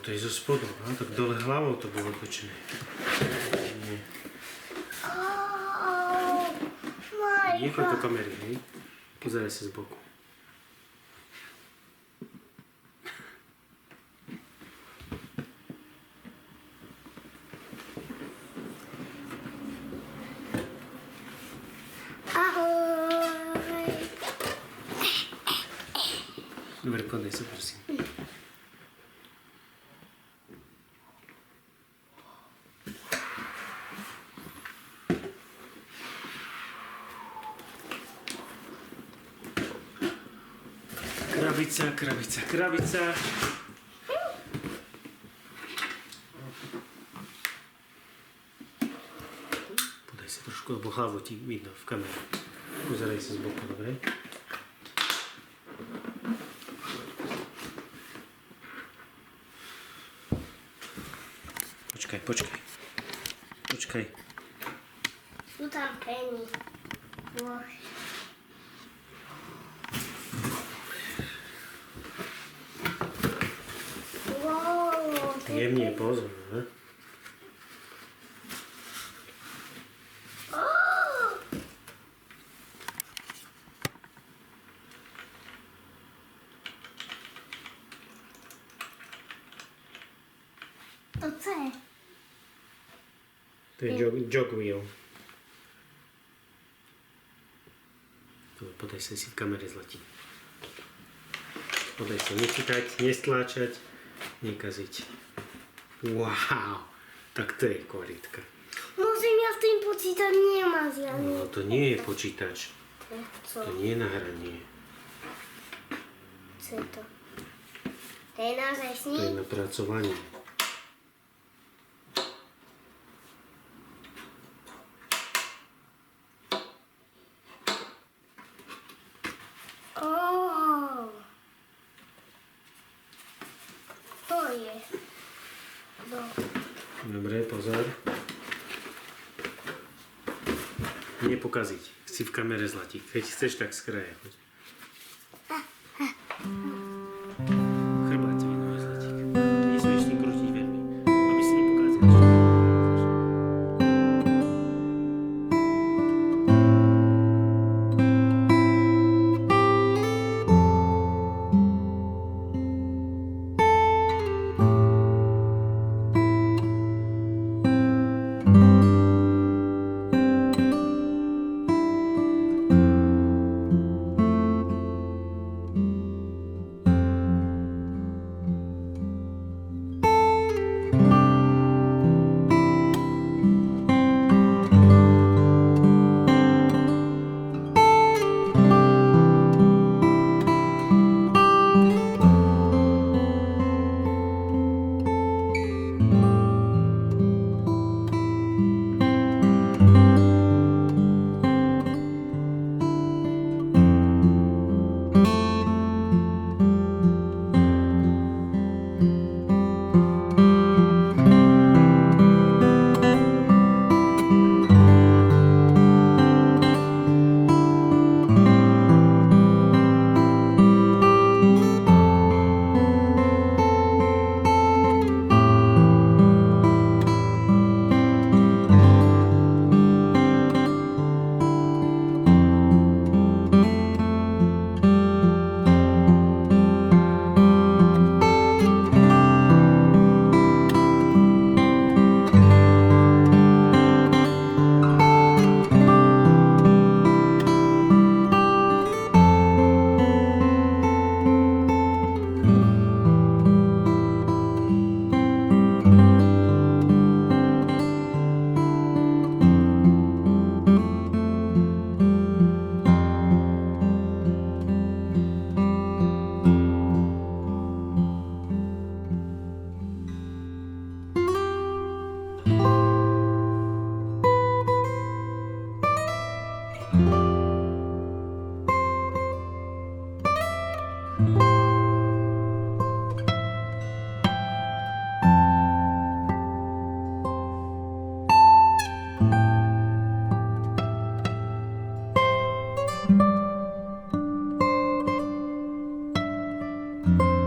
to je zo spodu, tak dole hlavou to bolo točené. Nie. Nechaj to kamery, hej? Pozeraj sa z boku. Dobre, podaj sa, prosím. Krabica, krabica, krabica. Podaj sa trošku, lebo hlavu ti vidno v kamere. Pozeraj sa z boku, dobre? Počkaj. Sú tam peny. Jemne, pozor, ne? To co je? To je jog wheel. Podaj sa si v kamere zlatí. Podaj sa nechytať, nestláčať, nekaziť. Wow, tak to je kvalitka. Môžem ja s tým počítať? Nemá zjavne. No to nie je počítač. Co? To nie je nahranie. Co je to? To je naozaj To je sníh? na pracovanie. To je. Dobre, pozor. Nepokaziť. Si v kamere zlatí. Keď chceš, tak z kraja. Chrbát ti vidno, zlatík. Nesmieš tým krútiť veľmi, aby si nepokázal. Thank you.